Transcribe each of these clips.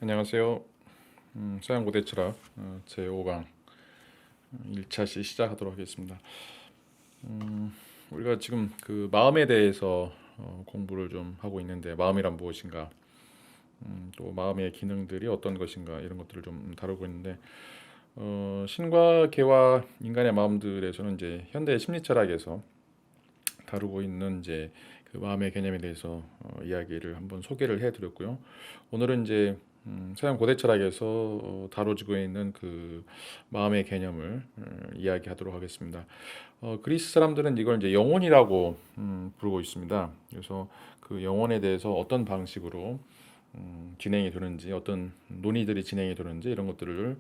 안녕하세요. 서양고대 철학 제5강 1차 시작하도록 하겠습니다. 우리가 지금 그 마음에 대해서 공부를 좀 하고 있는데 마음이란 무엇인가, 또 마음의 기능들이 어떤 것인가 이런 것들을 좀 다루고 있는데 신과 개와 인간의 마음들에서는 이제 현대 심리 철학에서 다루고 있는 이제 그 마음의 개념에 대해서 이야기를 한번 소개를 해드렸고요. 오늘은 이제 서양 고대 철학에서 다뤄지고 있는 그 마음의 개념을 이야기하도록 하겠습니다. 그리스 사람들은 이걸 이제 영혼이라고 부르고 있습니다. 그래서 그 영혼에 대해서 어떤 방식으로 진행이 되는지, 어떤 논의들이 진행이 되는지 이런 것들을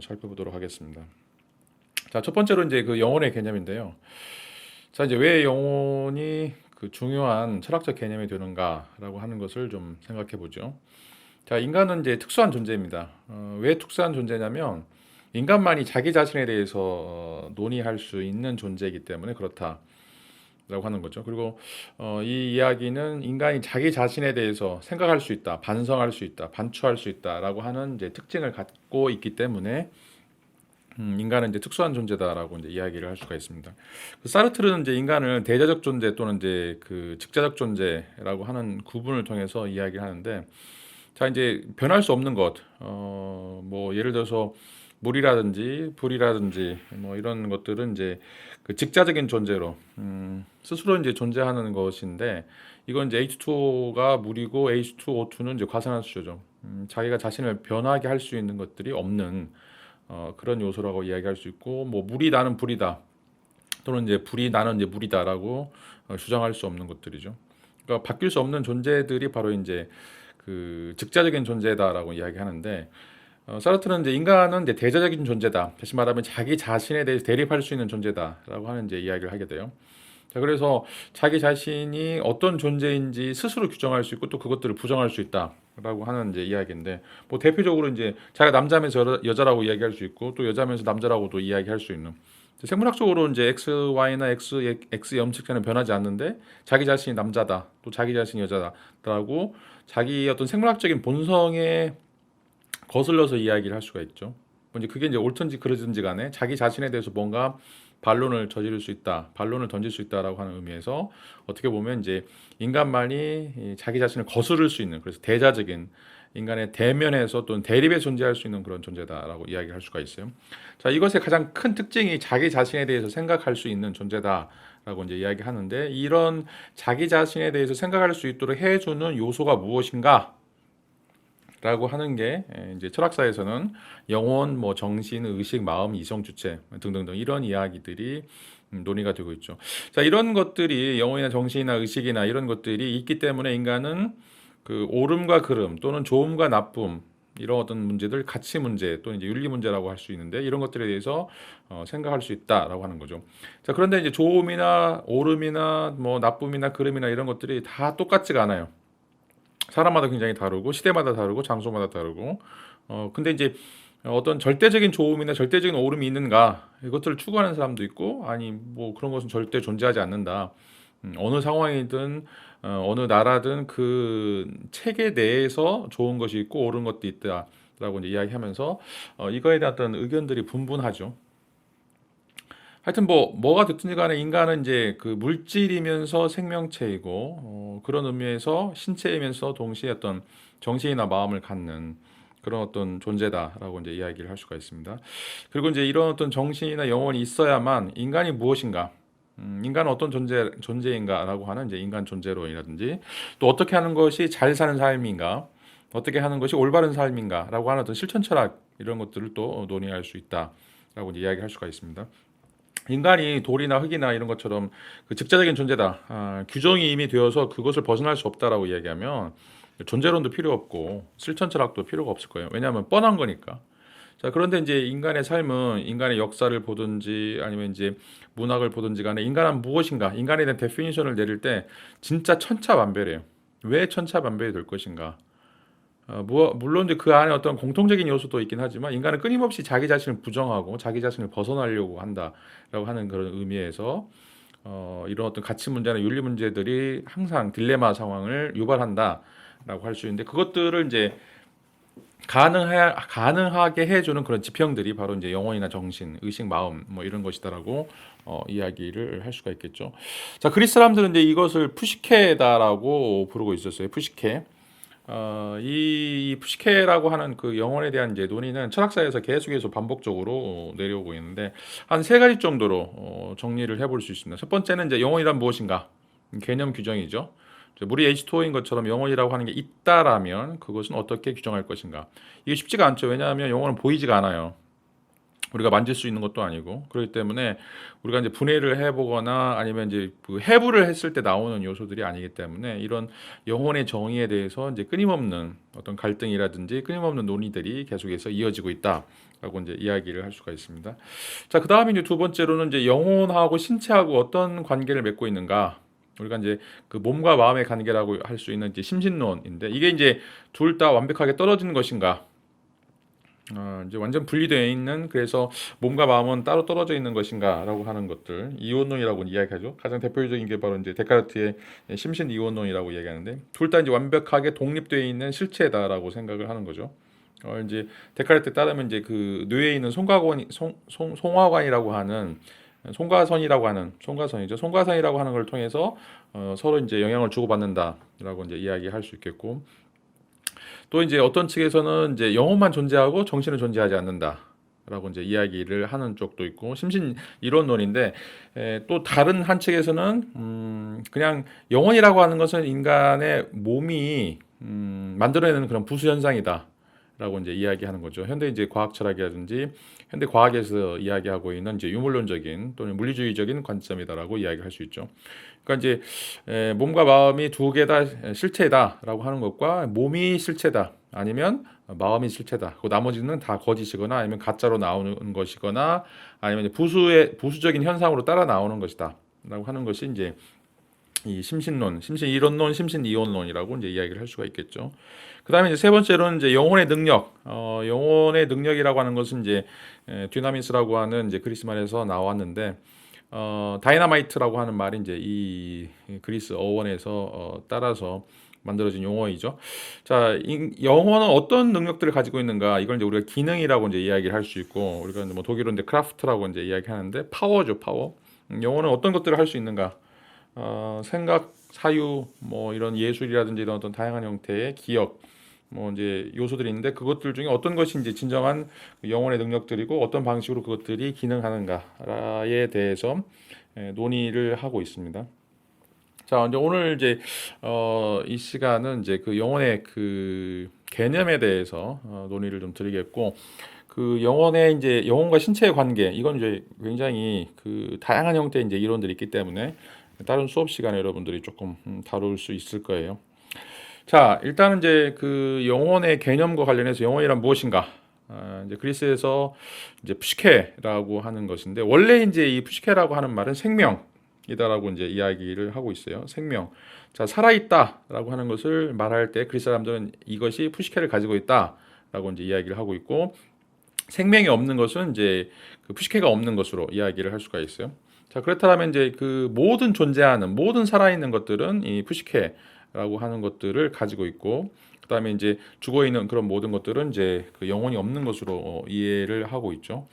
살펴보도록 하겠습니다. 자, 첫 번째로 이제 그 영혼의 개념인데요. 자, 이제 왜 영혼이 그 중요한 철학적 개념이 되는가라고 하는 것을 좀 생각해 보죠. 자, 인간은 이제 특수한 존재입니다. 왜 특수한 존재냐면 인간만이 자기 자신에 대해서 논의할 수 있는 존재이기 때문에 그렇다라고 하는 거죠. 그리고 이 이야기는 인간이 자기 자신에 대해서 생각할 수 있다, 반성할 수 있다, 반추할 수 있다라고 하는 이제 특징을 갖고 있기 때문에 인간은 이제 특수한 존재다라고 이제 이야기를 할 수가 있습니다. 그 사르트르는 이제 인간을 대자적 존재 또는 이제 그 직자적 존재라고 하는 구분을 통해서 이야기를 하는데, 자, 이제 변할 수 없는 것, 뭐 예를 들어서 물이라든지 불이라든지 뭐 이런 것들은 이제 그 직자적인 존재로 스스로 이제 존재하는 것인데, 이건 이제 H2O가 물이고 H2O2는 이제 과산화수소죠. 자기가 자신을 변하게 할 수 있는 것들이 없는 그런 요소라고 이야기할 수 있고, 뭐 물이 나는 불이다 또는 이제 불이 나는 이제 물이다라고 주장할 수 없는 것들이죠. 그러니까 바뀔 수 없는 존재들이 바로 이제 그 즉자적인 존재다라고 이야기하는데, 사르트는 이제 인간은 이제 대자적인 존재다. 다시 말하면 자기 자신에 대해서 대립할 수 있는 존재다라고 하는 이제 이야기를 하게 돼요. 자, 그래서 자기 자신이 어떤 존재인지 스스로 규정할 수 있고 또 그것들을 부정할 수 있다라고 하는 이제 이야기인데, 뭐 대표적으로 이제 자기가 남자면서 여자라고 이야기할 수 있고 또 여자면서 남자라고도 이야기할 수 있는, 생물학적으로 이제 X, Y나 X 염색체는 변하지 않는데 자기 자신이 남자다, 또 자기 자신이 여자다라고 자기 어떤 생물학적인 본성에 거슬러서 이야기를 할 수가 있죠. 뭐 이제 그게 이제 옳든지 그르든지 간에 자기 자신에 대해서 뭔가 반론을 저지를 수 있다, 반론을 던질 수 있다라고 하는 의미에서 어떻게 보면 이제 인간만이 자기 자신을 거스를 수 있는, 그래서 대자적인 인간의 대면에서 또는 대립에 존재할 수 있는 그런 존재다라고 이야기를 할 수가 있어요. 자, 이것의 가장 큰 특징이 자기 자신에 대해서 생각할 수 있는 존재다라고 이제 이야기하는데, 이런 자기 자신에 대해서 생각할 수 있도록 해주는 요소가 무엇인가? 라고 하는 게 이제 철학사에서는 영혼, 뭐 정신, 의식, 마음, 이성, 주체 등등등 이런 이야기들이 논의가 되고 있죠. 자, 이런 것들이 영혼이나 정신이나 의식이나 이런 것들이 있기 때문에 인간은 그 옳음과 그름 또는 좋음과 나쁨 이런 어떤 문제들, 가치 문제 또는 이제 윤리 문제라고 할 수 있는데, 이런 것들에 대해서 생각할 수 있다라고 하는 거죠. 자, 그런데 이제 좋음이나 옳음이나 뭐 나쁨이나 그름이나 이런 것들이 다 똑같지가 않아요. 사람마다 굉장히 다르고 시대마다 다르고 장소마다 다르고, 근데 이제 어떤 절대적인 좋음이나 절대적인 오름이 있는가 이것들을 추구하는 사람도 있고, 아니 뭐 그런 것은 절대 존재하지 않는다. 어느 상황이든 어느 나라든 그 체계 내에서 좋은 것이 있고 옳은 것도 있다라고 이제 이야기하면서 이거에 대한 어떤 의견들이 분분하죠. 하여튼 뭐가 됐든지 간에 인간은 이제 그 물질이면서 생명체이고, 그런 의미에서 신체이면서 동시에 어떤 정신이나 마음을 갖는 그런 어떤 존재다라고 이제 이야기를 할 수가 있습니다. 그리고 이제 이런 어떤 정신이나 영혼이 있어야만 인간이 무엇인가, 인간은 어떤 존재인가라고 하는 이제 인간 존재론이라든지, 또 어떻게 하는 것이 잘 사는 삶인가, 어떻게 하는 것이 올바른 삶인가라고 하는 어떤 실천 철학 이런 것들을 또 논의할 수 있다라고 이제 이야기할 수가 있습니다. 인간이 돌이나 흙이나 이런 것처럼 그 직자적인 존재다, 규정이 이미 되어서 그것을 벗어날 수 없다라고 이야기하면 존재론도 필요 없고 실천 철학도 필요가 없을 거예요. 왜냐하면 뻔한 거니까. 자, 그런데 이제 인간의 삶은 인간의 역사를 보든지 아니면 이제 문학을 보든지 간에 인간은 무엇인가, 인간에 대한 데피니션을 내릴 때 진짜 천차만별이에요. 왜 천차만별이 될 것인가? 물론 이제 그 안에 어떤 공통적인 요소도 있긴 하지만, 인간은 끊임없이 자기 자신을 부정하고 자기 자신을 벗어나려고 한다라고 하는 그런 의미에서 이런 어떤 가치 문제나 윤리 문제들이 항상 딜레마 상황을 유발한다라고 할 수 있는데, 그것들을 이제 가능하게 해주는 그런 지평들이 바로 이제 영혼이나 정신, 의식, 마음 뭐 이런 것이다라고 이야기를 할 수가 있겠죠. 자, 그리스 사람들은 이제 이것을 푸시케다라고 부르고 있었어요. 푸시케. 이 푸시케라고 하는 그 영혼에 대한 이제 논의는 철학사에서 계속해서 반복적으로 내려오고 있는데 한 세 가지 정도로 정리를 해볼 수 있습니다. 첫 번째는 이제 영혼이란 무엇인가 개념 규정이죠. 물이 H2O인 것처럼 영혼이라고 하는 게 있다라면 그것은 어떻게 규정할 것인가. 이게 쉽지가 않죠. 왜냐하면 영혼은 보이지가 않아요. 우리가 만질 수 있는 것도 아니고 그렇기 때문에 우리가 이제 분해를 해보거나 아니면 이제 그 해부를 했을 때 나오는 요소들이 아니기 때문에 이런 영혼의 정의에 대해서 이제 끊임없는 어떤 갈등이라든지 끊임없는 논의들이 계속해서 이어지고 있다라고 이제 이야기를 할 수가 있습니다. 자, 그 다음에 이제 두 번째로는 이제 영혼하고 신체하고 어떤 관계를 맺고 있는가. 우리가 이제 그 몸과 마음의 관계라고 할 수 있는 이제 심신론인데 이게 이제 둘 다 완벽하게 떨어지는 것인가? 이제 완전 분리되어 있는 그래서 몸과 마음은 따로 떨어져 있는 것인가라고 하는 것들 이원론이라고 이야기하죠. 가장 대표적인 게 바로 이제 데카르트의 심신 이원론이라고 이야기하는데 둘 다 이제 완벽하게 독립되어 있는 실체다라고 생각을 하는 거죠. 이제 데카르트 따르면 이제 그 뇌에 있는 송화관이라고 하는 송가선이죠. 송가선이라고 하는 걸 통해서 서로 이제 영향을 주고받는다라고 이제 이야기할 수 있겠고. 또 이제 어떤 측에서는 이제 영혼만 존재하고 정신은 존재하지 않는다라고 이제 이야기를 하는 쪽도 있고 심신 이론론인데 또 다른 한 측에서는 그냥 영혼이라고 하는 것은 인간의 몸이 만들어내는 그런 부수 현상이다. 라고 이제 이야기하는 거죠. 현대 이제 과학 철학이라든지 현대 과학에서 이야기하고 있는 이제 유물론적인 또는 물리주의적인 관점이다라고 이야기할 수 있죠. 그러니까 이제 몸과 마음이 두 개 다 실체다라고 하는 것과 몸이 실체다 아니면 마음이 실체다. 그 나머지는 다 거짓이거나 아니면 가짜로 나오는 것이거나 아니면 부수적인 현상으로 따라 나오는 것이다라고 하는 것이 이제 이 심신론, 심신 이론론, 심신 이론론이라고 이제 이야기를 할 수가 있겠죠. 그다음에 이제 세 번째로는 이제 영혼의 능력, 영혼의 능력이라고 하는 것은 이제 듀나미스라고 하는 이제 그리스 말에서 나왔는데 다이나마이트라고 하는 말이 이제 이 그리스 어원에서 따라서 만들어진 용어이죠. 자, 영혼은 어떤 능력들을 가지고 있는가? 이걸 이제 우리가 기능이라고 이제 이야기를 할 수 있고 우리가 뭐 독일어로 이제 크라프트라고 이제 이야기하는데 파워죠, 파워. 영혼은 어떤 것들을 할 수 있는가? 생각, 사유, 뭐 이런 예술이라든지 이런 어떤 다양한 형태의 기억, 뭐 이제 요소들이 있는데 그것들 중에 어떤 것이 이제 진정한 영혼의 능력들이고 어떤 방식으로 그것들이 기능하는가에 대해서 논의를 하고 있습니다. 자, 이제 오늘 이제 이 시간은 이제 그 영혼의 그 개념에 대해서 논의를 좀 드리겠고 그 영혼의 이제 영혼과 신체의 관계 이건 이제 굉장히 그 다양한 형태의 이제 이론들이 있기 때문에 다른 수업 시간에 여러분들이 조금 다룰 수 있을 거예요. 자, 일단은 이제 그 영혼의 개념과 관련해서 영혼이란 무엇인가? 이제 그리스에서 이제 푸시케라고 하는 것인데 원래 이제 이 푸시케라고 하는 말은 생명이다라고 이제 이야기를 하고 있어요. 생명. 자, 살아있다라고 하는 것을 말할 때 그리스 사람들은 이것이 푸시케를 가지고 있다라고 이제 이야기를 하고 있고 생명이 없는 것은 이제 그 푸시케가 없는 것으로 이야기를 할 수가 있어요. 자, 그렇다면 이제 그 모든 존재하는 모든 살아있는 것들은 이 푸시케라고 하는 것들을 가지고 있고 그다음에 이제 죽어 있는 그런 모든 것들은 이제 그 영혼이 없는 것으로 이해를 하고 있죠.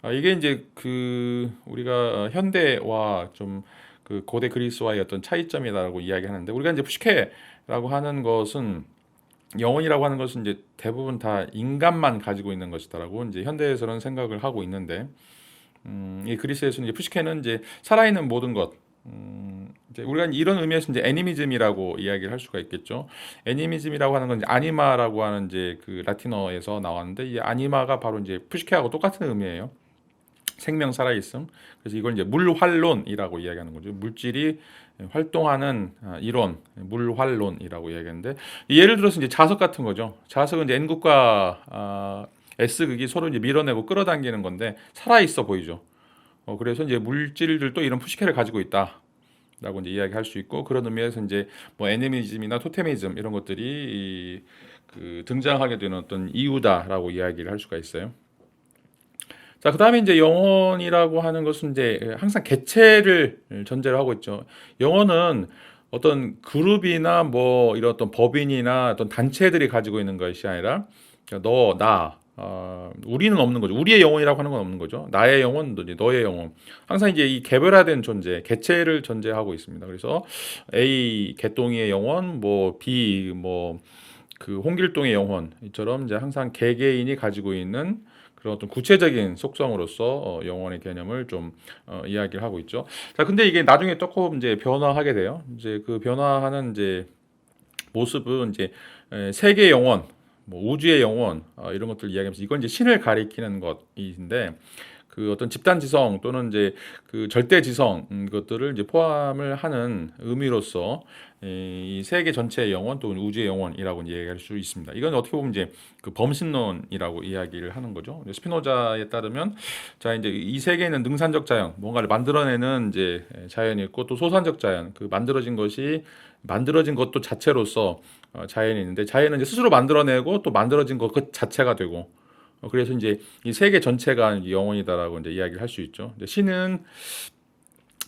이게 이제 그 우리가 현대와 좀 그 고대 그리스와의 어떤 차이점이다라고 이야기하는데 우리가 이제 푸시케라고 하는 것은 영혼이라고 하는 것은 이제 대부분 다 인간만 가지고 있는 것이다라고 이제 현대에서는 생각을 하고 있는데 이 그리스에서는 이제 푸시케는 이제 살아있는 모든 것. 이제 우리가 이런 의미에서 이제 애니미즘이라고 이야기를 할 수가 있겠죠. 애니미즘이라고 하는 건 이제 아니마라고 하는 이제 그 라틴어에서 나왔는데 이 아니마가 바로 이제 푸시케하고 똑같은 의미예요. 생명 살아있음. 그래서 이걸 이제 물활론이라고 이야기하는 거죠. 물질이 활동하는 이론, 물활론이라고 이야기하는데 예를 들어서 이제 자석 같은 거죠. 자석은 이제 N극과 S극이 서로 이제 밀어내고 끌어당기는 건데 살아있어 보이죠. 그래서 이제 물질들도 이런 푸시케를 가지고 있다라고 이제 이야기할 수 있고 그런 의미에서 이제 뭐 애니미즘이나 토테미즘 이런 것들이 그 등장하게 되는 어떤 이유다라고 이야기를 할 수가 있어요. 자, 그다음에 이제 영혼이라고 하는 것은 이제 항상 개체를 전제로 하고 있죠. 영혼은 어떤 그룹이나 뭐 이런 어떤 법인이나 어떤 단체들이 가지고 있는 것이 아니라 그러니까 너, 나, 우리는 없는 거죠. 우리의 영혼이라고 하는 건 없는 거죠. 나의 영혼, 너의 영혼. 항상 이제 이 개별화된 존재, 개체를 전제하고 있습니다. 그래서 A 개똥이의 영혼, 뭐 B 뭐 그 홍길동의 영혼처럼 이제 항상 개개인이 가지고 있는 그런 어떤 구체적인 속성으로서 영혼의 개념을 좀 이야기를 하고 있죠. 자, 근데 이게 나중에 조금 이제 변화하게 돼요. 이제 그 변화하는 이제 모습은 이제 세계 영혼, 뭐 우주의 영혼 이런 것들 이야기하면서 이건 이제 신을 가리키는 것인데 그 어떤 집단 지성 또는 이제 그 절대 지성 것들을 이제 포함을 하는 의미로서 이 세계 전체의 영혼 또는 우주의 영혼이라고 이제 얘기할 수 있습니다. 이건 어떻게 보면 이제 그 범신론이라고 이야기를 하는 거죠. 스피노자에 따르면 자 이제 이 세계에는 능산적 자연, 뭔가를 만들어내는 이제 자연이 있고 또 소산적 자연, 그 만들어진 것도 자체로서 자연이 있는데 자연은 이제 스스로 만들어내고 또 만들어진 것 그 자체가 되고 그래서 이제 이 세계 전체가 영혼이다라고 이제 이야기를 할 수 있죠. 신은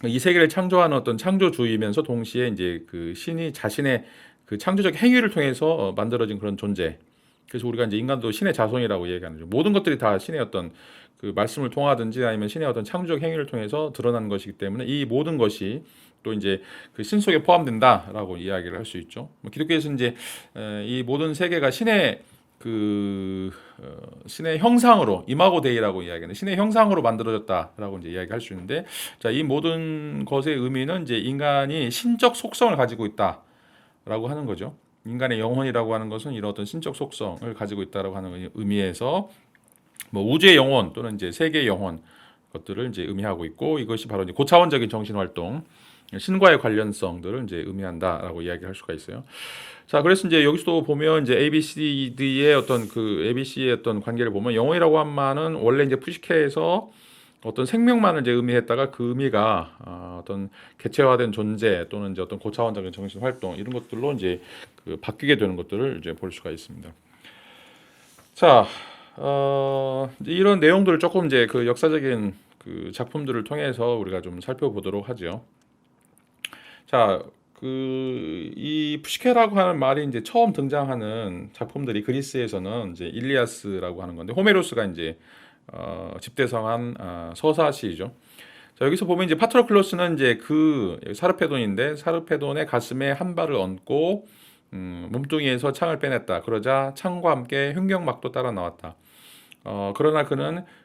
이 세계를 창조하는 어떤 창조주이면서 동시에 이제 그 신이 자신의 그 창조적 행위를 통해서 만들어진 그런 존재. 그래서 우리가 이제 인간도 신의 자손이라고 얘기하는 거죠. 모든 것들이 다 신의 어떤 그 말씀을 통하든지 아니면 신의 어떤 창조적 행위를 통해서 드러난 것이기 때문에 이 모든 것이 또 이제 그 신 속에 포함된다라고 이야기를 할 수 있죠. 기독교에서 이제 이 모든 세계가 신의 형상으로 이마고 데이라고 이야기하는 신의 형상으로 만들어졌다라고 이제 이야기할 수 있는데 자, 이 모든 것의 의미는 이제 인간이 신적 속성을 가지고 있다라고 하는 거죠. 인간의 영혼이라고 하는 것은 이런 어떤 신적 속성을 가지고 있다라고 하는 의미에서 뭐 우주의 영혼 또는 이제 세계의 영혼 것들을 이제 의미하고 있고 이것이 바로 이제 고차원적인 정신 활동 신과의 관련성들을 이제 의미한다라고 이야기할 수가 있어요. 자, 그래서 이제 여기서도 보면 이제 ABCD의 어떤 그 ABC의 어떤 관계를 보면 영혼이라고 한 말은 원래 이제 푸시케에서 어떤 생명만을 이제 의미했다가 그 의미가 어떤 개체화된 존재 또는 이제 어떤 고차원적인 정신 활동 이런 것들로 이제 그 바뀌게 되는 것들을 이제 볼 수가 있습니다. 자, 이제 이런 내용들을 조금 이제 그 역사적인 그 작품들을 통해서 우리가 좀 살펴보도록 하죠. 자, 이 푸시케라고 하는 말이 이제 처음 등장하는 작품들이 그리스에서는 이제 일리아스라고 하는 건데 호메로스가 이제 집대성한 서사시죠. 자, 여기서 보면 이제 파트로클로스는 이제 그 사르페돈인데 사르페돈의 가슴에 한 발을 얹고 몸뚱이에서 창을 빼냈다. 그러자 창과 함께 흉경막도 따라 나왔다.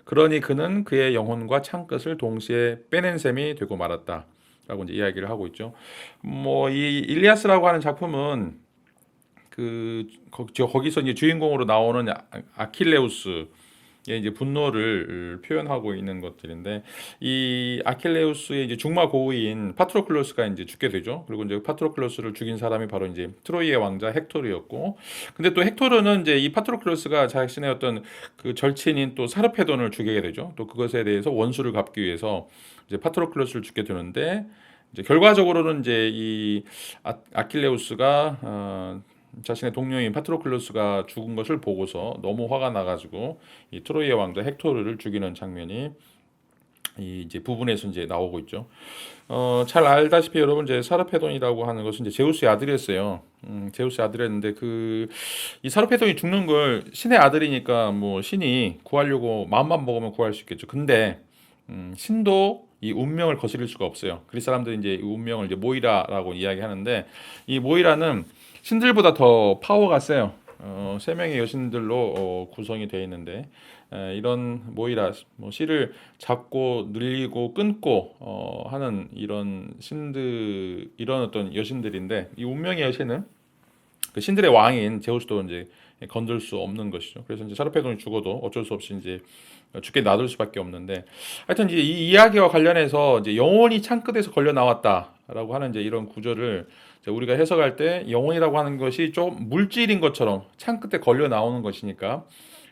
그러니 그는 그의 영혼과 창끝을 동시에 빼낸 셈이 되고 말았다. 라고 이제 이야기를 하고 있죠. 뭐 이 일리아스라고 하는 작품은 거기서 이제 주인공으로 나오는 아킬레우스의 이제 분노를 표현하고 있는 것들인데 이 아킬레우스의 이제 중마 고우인 파트로클로스가 이제 죽게 되죠. 그리고 이제 파트로클로스를 죽인 사람이 바로 이제 트로이의 왕자 헥토르였고, 근데 또 헥토르는 이제 이 파트로클로스가 자신의 어떤 그 절친인 또 사르페돈을 죽이게 되죠. 또 그것에 대해서 원수를 갚기 위해서 이제 파트로클로스를 죽게 되는데 이제 결과적으로는 이제 이 아킬레우스가 자신의 동료인 파트로클로스가 죽은 것을 보고서 너무 화가 나가지고 이 트로이의 왕자 헥토르를 죽이는 장면이 이 이제 부분에서 이제 나오고 있죠. 잘 알다시피 여러분 이제 사르페돈이라고 하는 것은 이제 제우스의 아들이었어요. 제우스의 아들이었는데 이 사르페돈이 죽는 걸 신의 아들이니까 뭐 신이 구하려고 마음만 먹으면 구할 수 있겠죠. 근데 신도 이 운명을 거스릴 수가 없어요. 그리스 사람들이 이제 이 운명을 이제 모이라라고 이야기하는데 이 모이라는 신들보다 더 파워가 세요. 세 명의 여신들로 구성이 되어 있는데 이런 모이라 뭐 실을 잡고 늘리고 끊고 하는 이런 이런 어떤 여신들인데 이 운명의 여신은 그 신들의 왕인 제우스도 이제 건들 수 없는 것이죠. 그래서 이제 사르페돈이 죽어도 어쩔 수 없이 이제 죽게 놔둘 수밖에 없는데 하여튼 이제 이 이야기와 관련해서 이제 영혼이 창끝에서 걸려 나왔다라고 하는 이제 이런 구조를 이제 우리가 해석할 때 영혼이라고 하는 것이 좀 물질인 것처럼 창끝에 걸려 나오는 것이니까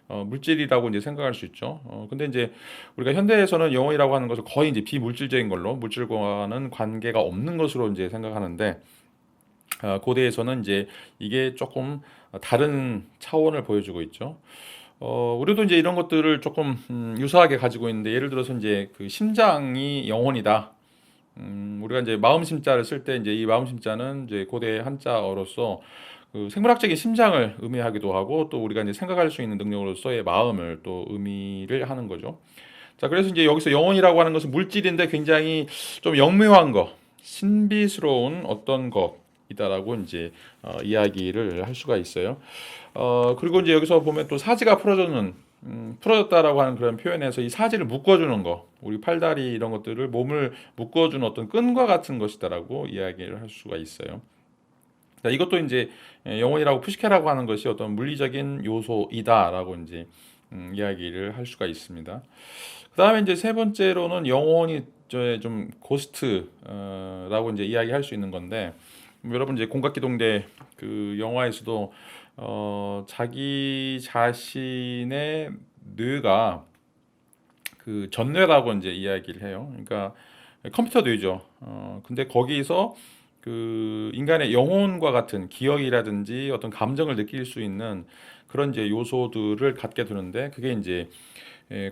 물질이라고 이제 생각할 수 있죠. 근데 이제 우리가 현대에서는 영혼이라고 하는 것을 거의 이제 비물질적인 걸로 물질과는 관계가 없는 것으로 이제 생각하는데 고대에서는 이제 이게 조금 다른 차원을 보여주고 있죠. 우리도 이제 이런 것들을 조금 유사하게 가지고 있는데 예를 들어서 이제 그 심장이 영혼이다. 우리가 이제 마음 심자를 쓸 때 이제 이 마음 심자는 이제 고대 한자어로서 그 생물학적인 심장을 의미하기도 하고 또 우리가 이제 생각할 수 있는 능력으로서의 마음을 또 의미를 하는 거죠. 자, 그래서 이제 여기서 영혼이라고 하는 것은 물질인데 굉장히 좀 영묘한 것, 신비스러운 어떤 것이다라고 이제 이야기를 할 수가 있어요. 그리고 이제 여기서 보면 또 사지가 풀어졌다라고 하는 그런 표현에서 이 사지를 묶어주는 거, 우리 팔다리 이런 것들을 몸을 묶어주는 어떤 끈과 같은 것이다라고 이야기를 할 수가 있어요. 자, 이것도 이제 영혼이라고 푸시케라고 하는 것이 어떤 물리적인 요소이다라고 이제 이야기를 할 수가 있습니다. 그다음에 이제 세 번째로는 영혼이 좀 고스트라고 이제 이야기할 수 있는 건데 여러분 이제 공각기동대 그 영화에서도 자기 자신의 뇌가 그 전뇌라고 이제 이야기를 해요. 그러니까 컴퓨터 뇌죠. 근데 거기서 그 인간의 영혼과 같은 기억이라든지 어떤 감정을 느낄 수 있는 그런 이제 요소들을 갖게 되는데 그게 이제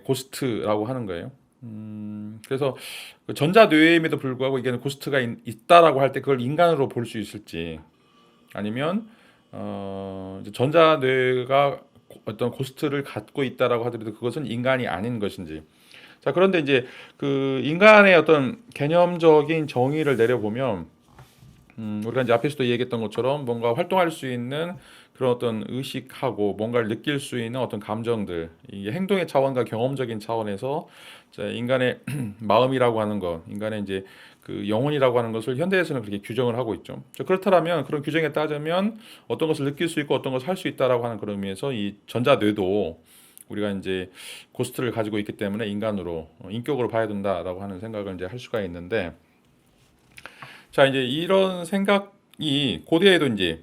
고스트라고 하는 거예요. 그래서 그 전자뇌임에도 불구하고 이게 고스트가 있다라고 할 때 그걸 인간으로 볼 수 있을지 아니면 이제 전자뇌가 어떤 고스트를 갖고 있다라고 하더라도 그것은 인간이 아닌 것인지. 자, 그런데 이제 그 인간의 어떤 개념적인 정의를 내려보면 우리가 이제 앞에서도 얘기했던 것처럼 뭔가 활동할 수 있는 그런 어떤 의식하고 뭔가를 느낄 수 있는 어떤 감정들, 이게 행동의 차원과 경험적인 차원에서 인간의 마음이라고 하는 것, 인간의 이제 그 영혼이라고 하는 것을 현대에서는 그렇게 규정을 하고 있죠. 그렇다면 그런 규정에 따르면 어떤 것을 느낄 수 있고 어떤 것을 할 수 있다라고 하는 그런 의미에서 이 전자뇌도 우리가 이제 고스트를 가지고 있기 때문에 인간으로 인격으로 봐야 된다라고 하는 생각을 이제 할 수가 있는데, 자 이제 이런 생각이 고대에도 이제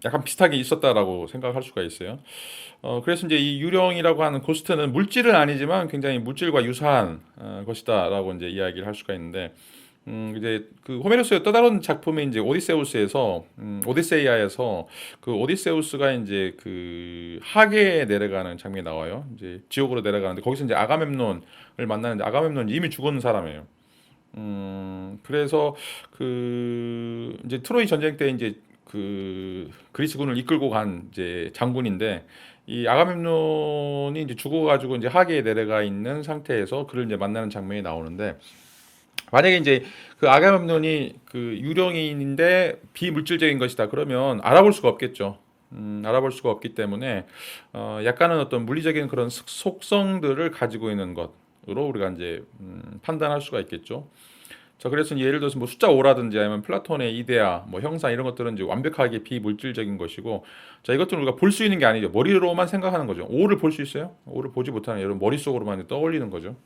약간 비슷하게 있었다라고 생각할 수가 있어요. 그래서 이제 이 유령이라고 하는 고스트는 물질은 아니지만 굉장히 물질과 유사한 것이다라고 이제 이야기를 할 수가 있는데, 이제 그 호메로스의 또 다른 작품인 이제 오디세우스에서 오디세이아에서 그 오디세우스가 이제 그 하계에 내려가는 장면이 나와요. 이제 지옥으로 내려가는데 거기서 이제 아가멤논을 만나는데 아가멤논이 이미 죽은 사람이에요. 그래서 그 이제 트로이 전쟁 때 이제 그 그리스군을 이끌고 간 이제 장군인데 이 아가멤논이 이제 죽어가지고 이제 하계에 내려가 있는 상태에서 그를 이제 만나는 장면이 나오는데, 만약에 이제 그 아가멤논이 그 유령인인데 비물질적인 것이다 그러면 알아볼 수가 없겠죠. 알아볼 수가 없기 때문에 약간은 어떤 물리적인 그런 속성들을 가지고 있는 것으로 우리가 이제 판단할 수가 있겠죠. 자, 그래서 예를 들어서 뭐 숫자 5라든지 아니면 플라톤의 이데아, 뭐 형상 이런 것들은 이제 완벽하게 비물질적인 것이고, 자, 이것들은 우리가 볼 수 있는 게 아니죠. 머리로만 생각하는 거죠. 5를 볼 수 있어요? 5를 보지 못하는 여러분 머릿속으로만 떠올리는 거죠.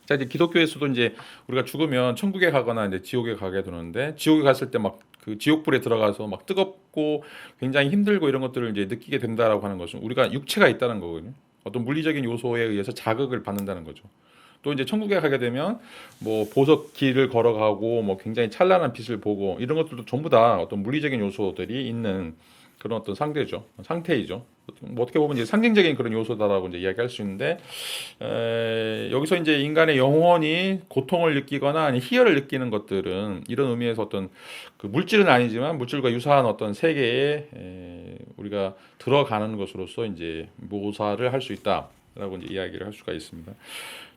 자, 이제 기독교에서도 이제 우리가 죽으면 천국에 가거나 이제 지옥에 가게 되는데, 지옥에 갔을 때 막 그 지옥불에 들어가서 막 뜨겁고 굉장히 힘들고 이런 것들을 이제 느끼게 된다라고 하는 것은 우리가 육체가 있다는 거거든요. 어떤 물리적인 요소에 의해서 자극을 받는다는 거죠. 또 이제 천국에 가게 되면 뭐 보석 길을 걸어가고 뭐 굉장히 찬란한 빛을 보고 이런 것들도 전부 다 어떤 물리적인 요소들이 있는 그런 어떤 상태이죠. 뭐 어떻게 보면 이제 상징적인 그런 요소다라고 이제 이야기할 수 있는데, 여기서 이제 인간의 영혼이 고통을 느끼거나 아니 희열을 느끼는 것들은 이런 의미에서 어떤 그 물질은 아니지만 물질과 유사한 어떤 세계에 우리가 들어가는 것으로서 이제 묘사를 할 수 있다라고 이제 이야기를 할 수가 있습니다.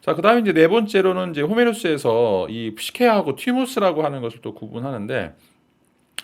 자, 그다음에 이제 네 번째로는 이제 호메로스에서 이 프시케하고 티모스라고 하는 것을 또 구분하는데,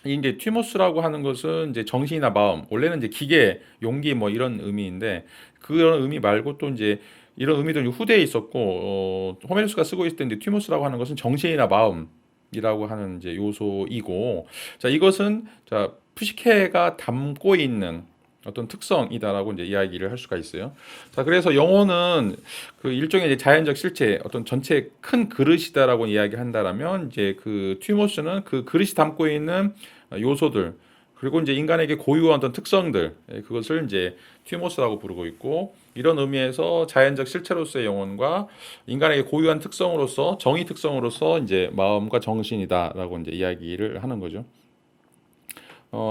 이제 티모스라고 하는 것은 이제 정신이나 마음, 원래는 이제 기계, 용기 뭐 이런 의미인데 그런 의미 말고 또 이제 이런 의미도 후대에 있었고, 호메로스가 쓰고 있을 때 이제 티모스라고 하는 것은 정신이나 마음이라고 하는 이제 요소이고, 자, 이것은 자, 푸시케가 담고 있는 어떤 특성이다라고 이제 이야기를 할 수가 있어요. 자, 그래서 영혼은 그 일종의 이제 자연적 실체, 어떤 전체 큰 그릇이다라고 이야기한다라면 이제 그 튀모스는 그 그릇이 담고 있는 요소들 그리고 이제 인간에게 고유한 어떤 특성들, 그것을 이제 튀모스라고 부르고 있고, 이런 의미에서 자연적 실체로서의 영혼과 인간에게 고유한 특성으로서 정의 특성으로서 이제 마음과 정신이다라고 이제 이야기를 하는 거죠.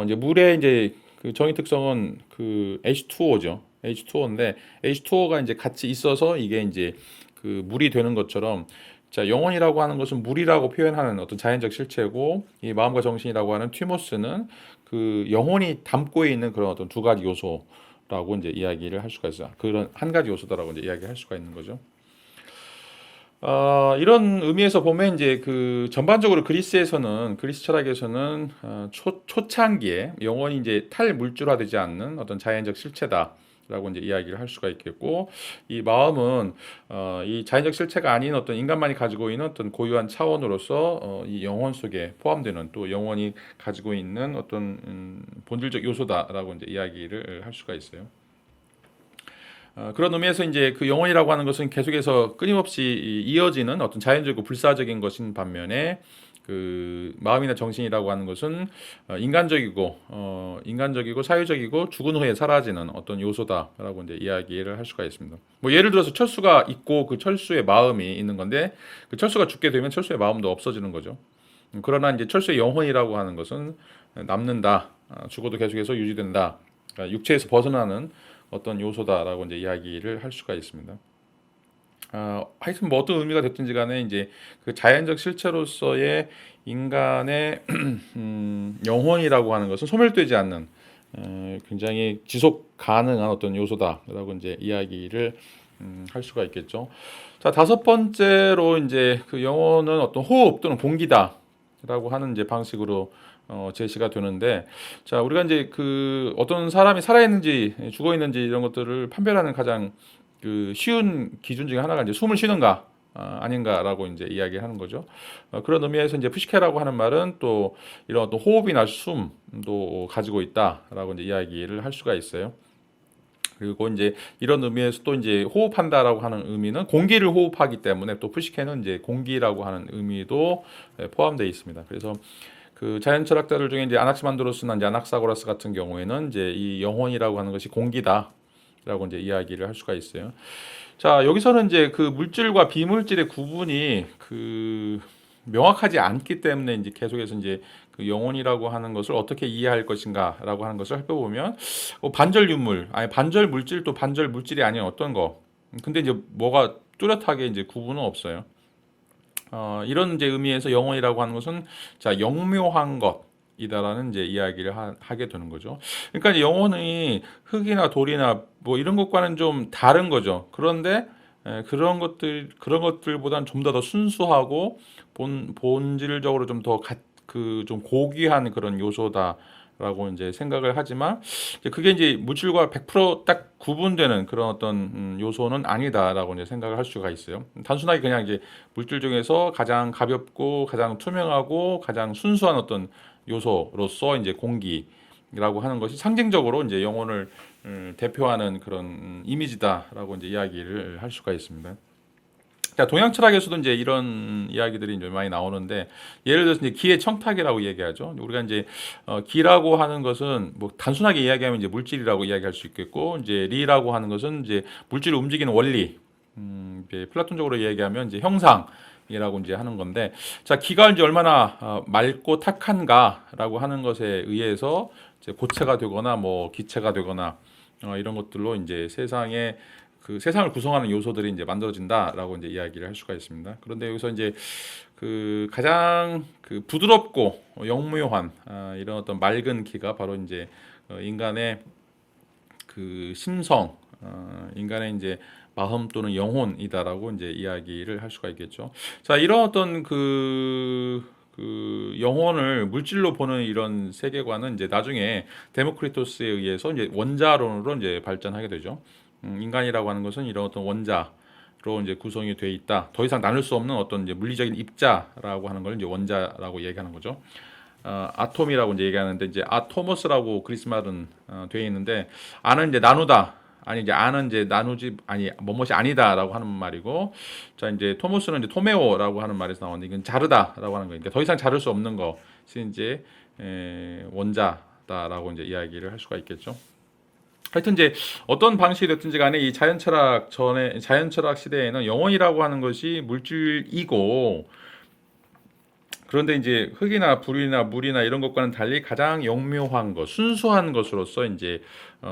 이제 물의 이제 그 정의 특성은 그 H2O죠. H2O인데 H2O가 이제 같이 있어서 이게 이제 그 물이 되는 것처럼 자, 영혼이라고 하는 것은 물이라고 표현하는 어떤 자연적 실체고, 이 마음과 정신이라고 하는 티모스는 그 영혼이 담고 있는 그런 어떤 두 가지 요소라고 이제 이야기를 할 수가 있어요. 그런 한 가지 요소다라고 이제 이야기할 수가 있는 거죠. 이런 의미에서 보면 이제 그 전반적으로 그리스 철학에서는 초창기에 영혼이 이제 탈물질화되지 않는 어떤 자연적 실체다라고 이제 이야기를 할 수가 있겠고, 이 마음은 이 자연적 실체가 아닌 어떤 인간만이 가지고 있는 어떤 고유한 차원으로서 이 영혼 속에 포함되는, 또 영혼이 가지고 있는 어떤 본질적 요소다라고 이제 이야기를 할 수가 있어요. 그런 의미에서 이제 그 영혼이라고 하는 것은 계속해서 끊임없이 이어지는 어떤 자연적이고 불사적인 것인 반면에, 그 마음이나 정신이라고 하는 것은 인간적이고 사유적이고 죽은 후에 사라지는 어떤 요소다라고 이제 이야기를 할 수가 있습니다. 뭐 예를 들어서 철수가 있고 그 철수에 마음이 있는 건데, 그 철수가 죽게 되면 철수의 마음도 없어지는 거죠. 그러나 이제 철수의 영혼이라고 하는 것은 남는다, 죽어도 계속해서 유지된다. 그러니까 육체에서 벗어나는 어떤 요소다라고 이제 이야기를 할 수가 있습니다. 하여튼 뭐 어떤 의미가 됐든지 간에 이제 그 자연적 실체로서의 인간의 영혼이라고 하는 것은 소멸되지 않는 굉장히 지속 가능한 어떤 요소다라고 이제 이야기를 할 수가 있겠죠. 자, 다섯 번째로 이제 그 영혼은 어떤 호흡 또는 공기다라고 하는 이제 방식으로 제시가 되는데, 자, 우리가 이제 그 어떤 사람이 살아있는지 죽어 있는지 이런 것들을 판별하는 가장 그 쉬운 기준 중에 하나가 이제 숨을 쉬는가 아닌가라고 이제 이야기하는 거죠. 그런 의미에서 이제 푸시케라고 하는 말은 또 이런 어떤 호흡이나 숨도 가지고 있다라고 이제 이야기를 할 수가 있어요. 그리고 이제 이런 의미에서 또 이제 호흡한다라고 하는 의미는 공기를 호흡하기 때문에, 또 푸시케는 이제 공기라고 하는 의미도 포함되어 있습니다. 그래서 그 자연 철학자들 중에 이제 아낙시만드로스나 이제 아낙사고라스 같은 경우에는 이제 이 영혼이라고 하는 것이 공기다라고 이제 이야기를 할 수가 있어요. 자, 여기서는 이제 그 물질과 비물질의 구분이 그 명확하지 않기 때문에 이제 계속해서 이제 그 영혼이라고 하는 것을 어떻게 이해할 것인가라고 하는 것을 살펴보면, 반절 유물, 아니 반절 물질 또 반절 물질이 아닌 어떤 거. 근데 이제 뭐가 뚜렷하게 이제 구분은 없어요. 이런 이제 의미에서 영혼이라고 하는 것은 자, 영묘한 것이다라는 이제 이야기를 하게 되는 거죠. 그러니까 이제 영혼이 흙이나 돌이나 뭐 이런 것과는 좀 다른 거죠. 그런데 그런 것들보다는 좀 더 순수하고 본질적으로 좀 더 좀 고귀한 그런 요소다라고 이제 생각을 하지만, 이제 그게 이제 물질과 100%딱 구분되는 그런 어떤 요소는 아니다라고 이제 생각을 할 수가 있어요. 단순하게 그냥 이제 물질 중에서 가장 가볍고 가장 투명하고 가장 순수한 어떤 요소로서 이제 공기라고 하는 것이 상징적으로 이제 영혼을 대표하는 그런 이미지다라고 이제 이야기를 할 수가 있습니다. 자, 동양 철학에서도 이제 이런 이야기들이 이제 많이 나오는데, 예를 들어서 이제 기의 청탁이라고 얘기하죠. 우리가 이제 기라고 하는 것은 뭐 단순하게 이야기하면 이제 물질이라고 이야기할 수 있겠고, 이제 리라고 하는 것은 이제 물질을 움직이는 원리, 이제 플라톤적으로 얘기하면 이제 형상이라고 이제 하는 건데, 자, 기가 이제 얼마나 맑고 탁한가라고 하는 것에 의해서 이제 고체가 되거나 뭐 기체가 되거나 이런 것들로 이제 세상을 구성하는 요소들이 이제 만들어진다라고 이제 이야기를 할 수가 있습니다. 그런데 여기서 이제 그 가장 그 부드럽고 영무요한 이런 어떤 맑은 기가 바로 이제 인간의 그 심성, 인간의 이제 마음 또는 영혼이다라고 이제 이야기를 할 수가 있겠죠. 자, 이런 어떤 그 영혼을 물질로 보는 이런 세계관은 이제 나중에 데모크리토스에 의해서 이제 원자론으로 이제 발전하게 되죠. 인간이라고 하는 것은 이런 어떤 원자로 이제 구성이 되어 있다. 더 이상 나눌 수 없는 어떤 이제 물리적인 입자라고 하는 걸 이제 원자라고 얘기하는 거죠. 아톰이라고 이제 얘기하는데, 이제 아토모스라고 그리스 말은 되어 있는데, 아는 이제 나누다, 아니 이제 아는 이제 나누지, 아니 뭐뭇이 아니다라고 하는 말이고, 자, 이제 토모스는 이제 토메오라고 하는 말에서 나오는데, 이건 자르다라고 하는 거예요. 그러니까 더 이상 자를 수 없는 것이 이제 원자다라고 이제 이야기를 할 수가 있겠죠. 하여튼 이제 어떤 방식이 됐든지 간에 이 자연철학 시대에는 영혼이라고 하는 것이 물질이고, 그런데 이제 흙이나 불이나 물이나 이런 것과는 달리 가장 영묘한 것, 순수한 것으로서 이제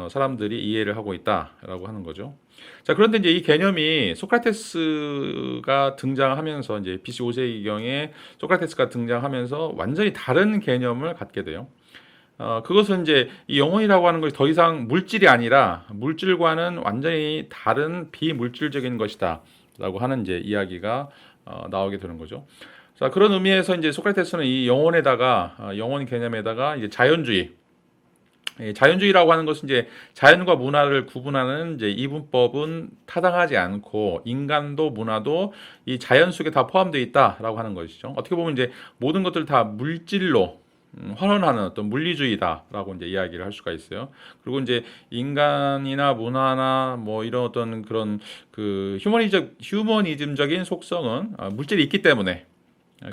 사람들이 이해를 하고 있다라고 하는 거죠. 자, 그런데 이제 이 개념이 소크라테스가 등장하면서 이제 BC 5세기경에 소크라테스가 등장하면서 완전히 다른 개념을 갖게 돼요. 그것은 이제 이 영혼이라고 하는 것이 더 이상 물질이 아니라 물질과는 완전히 다른 비물질적인 것이다라고 하는 이제 이야기가 나오게 되는 거죠. 자, 그런 의미에서 이제 소크라테스는 이 영혼에다가 영혼 개념에다가 이제 자연주의, 자연주의라고 하는 것은 이제 자연과 문화를 구분하는 이제 이분법은 타당하지 않고 인간도 문화도 이 자연 속에 다 포함되어 있다라고 하는 것이죠. 어떻게 보면 이제 모든 것들 다 물질로 환원하는 어떤 물리주의다라고 이제 이야기를 할 수가 있어요. 그리고 이제 인간이나 문화나 뭐 이런 어떤 그런 그 휴머니즘적인 속성은 물질이 있기 때문에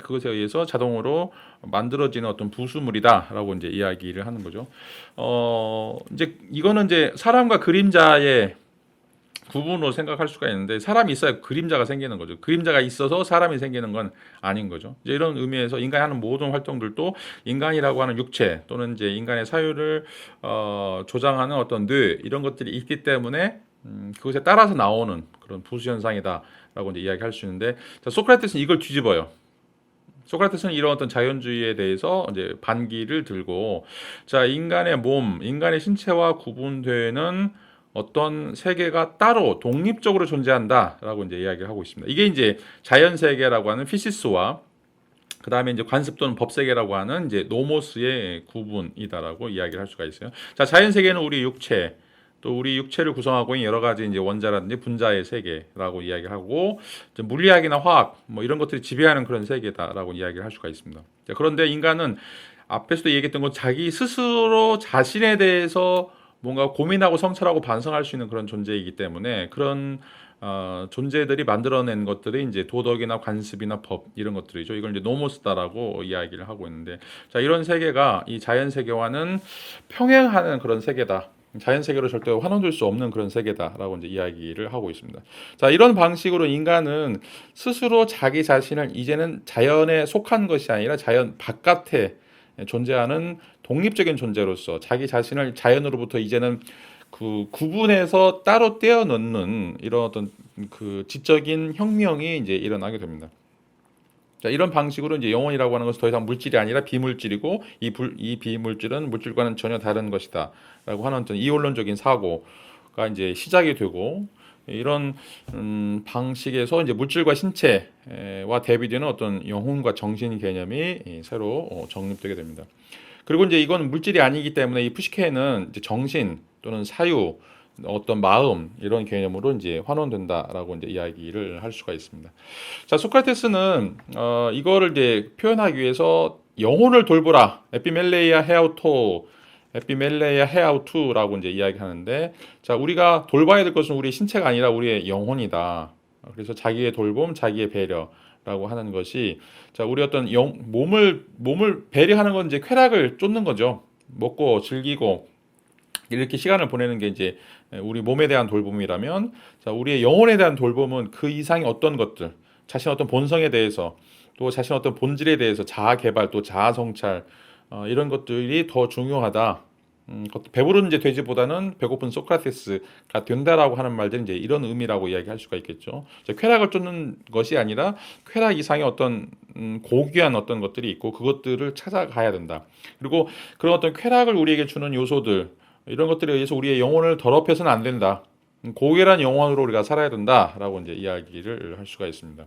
그것에 의해서 자동으로 만들어지는 어떤 부수물이다라고 이제 이야기를 하는 거죠. 이제 이거는 이제 사람과 그림자의 구분으로 생각할 수가 있는데 사람이 있어야 그림자가 생기는 거죠. 그림자가 있어서 사람이 생기는 건 아닌 거죠. 이제 이런 의미에서 인간이 하는 모든 활동들도 인간이라고 하는 육체 또는 이제 인간의 사유를 조장하는 어떤 뇌 이런 것들이 있기 때문에 그것에 따라서 나오는 그런 부수 현상이다라고 이제 이야기할 수 있는데 자, 소크라테스는 이걸 뒤집어요. 소크라테스는 이런 어떤 자연주의에 대해서 이제 반기를 들고 자 인간의 몸, 인간의 신체와 구분되는 어떤 세계가 따로 독립적으로 존재한다라고 이제 이야기를 하고 있습니다. 이게 이제 자연 세계라고 하는 피시스와 그 다음에 이제 관습 또는 법 세계라고 하는 이제 노모스의 구분이다라고 이야기를 할 수가 있어요. 자 자연 세계는 우리 육체 또 우리 육체를 구성하고 있는 여러 가지 이제 원자라든지 분자의 세계라고 이야기를 하고 물리학이나 화학 뭐 이런 것들이 지배하는 그런 세계다라고 이야기를 할 수가 있습니다. 자, 그런데 인간은 앞에서도 얘기했던 것 자기 스스로 자신에 대해서 뭔가 고민하고 성찰하고 반성할 수 있는 그런 존재이기 때문에 그런 존재들이 만들어낸 것들이 이제 도덕이나 관습이나 법 이런 것들이죠. 이걸 이제 노모스다라고 이야기를 하고 있는데 자 이런 세계가 이 자연 세계와는 평행하는 그런 세계다. 자연 세계로 절대 환원될 수 없는 그런 세계다라고 이제 이야기를 하고 있습니다. 자, 이런 방식으로 인간은 스스로 자기 자신을 이제는 자연에 속한 것이 아니라 자연 바깥에 존재하는 독립적인 존재로서 자기 자신을 자연으로부터 이제는 그 구분해서 따로 떼어 넣는 이런 어떤 그 지적인 혁명이 이제 일어나게 됩니다. 자, 이런 방식으로 이제 영혼이라고 하는 것은 더 이상 물질이 아니라 비물질이고 이 비물질은 물질과는 전혀 다른 것이다라고 하는 어떤 이원론적인 사고가 이제 시작이 되고 이런 방식에서 이제 물질과 신체와 대비되는 어떤 영혼과 정신 개념이 새로 정립되게 됩니다. 그리고 이제 이건 물질이 아니기 때문에 이 푸시케는 이제 정신 또는 사유 어떤 마음 이런 개념으로 이제 환원된다라고 이제 이야기를 할 수가 있습니다. 자, 소크라테스는 이거를 이제 표현하기 위해서 영혼을 돌보라 에피멜레이아 헤아우투라고 이제 이야기하는데 자, 우리가 돌봐야 될 것은 우리의 신체가 아니라 우리의 영혼이다. 그래서 자기의 돌봄, 자기의 배려라고 하는 것이 자, 우리 어떤 몸을 배려하는 건 이제 쾌락을 쫓는 거죠. 먹고 즐기고 이렇게 시간을 보내는 게 이제 우리 몸에 대한 돌봄이라면 자, 우리의 영혼에 대한 돌봄은 그 이상의 어떤 것들, 자신의 어떤 본성에 대해서 또 자신의 어떤 본질에 대해서 자아 개발 또 자아 성찰 이런 것들이 더 중요하다. 배부른 이제 돼지보다는 배고픈 소크라테스가 된다라고 하는 말들은 이제 이런 의미라고 이야기할 수가 있겠죠. 쾌락을 쫓는 것이 아니라 쾌락 이상의 어떤 고귀한 어떤 것들이 있고 그것들을 찾아가야 된다. 그리고 그런 어떤 쾌락을 우리에게 주는 요소들 이런 것들에 의해서 우리의 영혼을 더럽혀서는 안 된다. 고귀한 영혼으로 우리가 살아야 된다라고 이제 이야기를 할 수가 있습니다.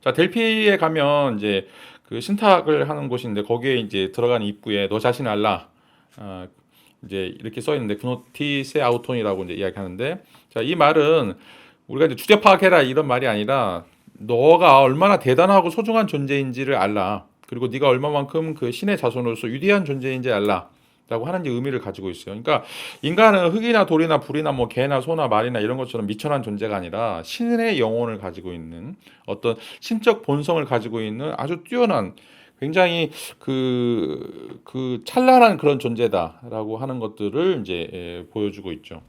자, 델피에 가면 이제 그 신탁을 하는 곳인데 거기에 이제 들어가는 입구에 너 자신 알라 이제 이렇게 써 있는데 그노티세 아우톤이라고 이제 이야기하는데 자, 이 말은 우리가 이제 주제 파악해라 이런 말이 아니라 너가 얼마나 대단하고 소중한 존재인지를 알라. 그리고 네가 얼마만큼 그 신의 자손으로서 위대한 존재인지 알라. 라고 하는 의미를 가지고 있어요. 그러니까 인간은 흙이나 돌이나 불이나 뭐 개나 소나 말이나 이런 것처럼 미천한 존재가 아니라 신의 영혼을 가지고 있는 어떤 신적 본성을 가지고 있는 아주 뛰어난 굉장히 그 찬란한 그런 존재다라고 하는 것들을 이제 보여주고 있죠.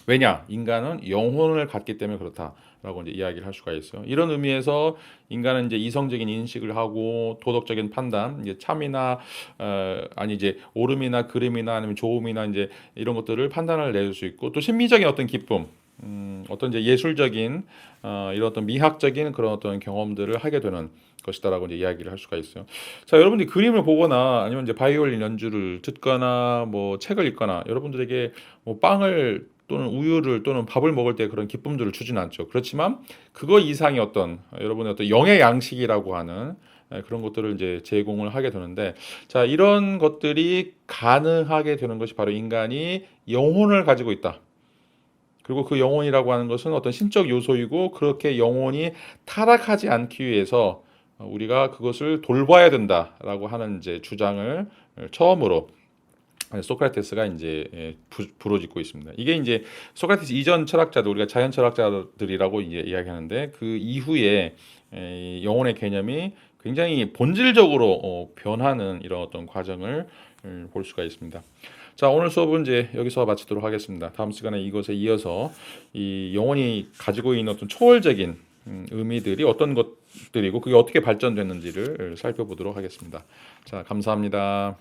왜냐? 인간은 영혼을 갖기 때문에 그렇다라고 이제 이야기를 할 수가 있어요. 이런 의미에서 인간은 이제 이성적인 인식을 하고 도덕적인 판단, 이제 참이나 아니 이제 옳음이나 그름이나 아니면 좋음이나 이제 이런 것들을 판단을 내릴 수 있고 또 심미적인 어떤 기쁨, 어떤 이제 예술적인 이런 어떤 미학적인 그런 어떤 경험들을 하게 되는 것이다라고 이제 이야기를 할 수가 있어요. 자, 여러분들이 그림을 보거나 아니면 이제 바이올린 연주를 듣거나 뭐 책을 읽거나 여러분들에게 뭐 빵을 또는 우유를 또는 밥을 먹을 때 그런 기쁨들을 주진 않죠. 그렇지만 그거 이상의 어떤 여러분의 어떤 영의 양식이라고 하는 그런 것들을 이제 제공을 하게 되는데 자, 이런 것들이 가능하게 되는 것이 바로 인간이 영혼을 가지고 있다. 그리고 그 영혼이라고 하는 것은 어떤 신적 요소이고 그렇게 영혼이 타락하지 않기 위해서 우리가 그것을 돌봐야 된다라고 하는 이제 주장을 처음으로 소크라테스가 이제 부르짖고 있습니다. 이게 이제 소크라테스 이전 철학자들 우리가 자연 철학자들이라고 이제 이야기하는데 그 이후에 영혼의 개념이 굉장히 본질적으로 변하는 이런 어떤 과정을 볼 수가 있습니다. 자, 오늘 수업은 이제 여기서 마치도록 하겠습니다. 다음 시간에 이것에 이어서 이 영혼이 가지고 있는 어떤 초월적인 의미들이 어떤 것들이고 그게 어떻게 발전됐는지를 살펴보도록 하겠습니다. 자, 감사합니다.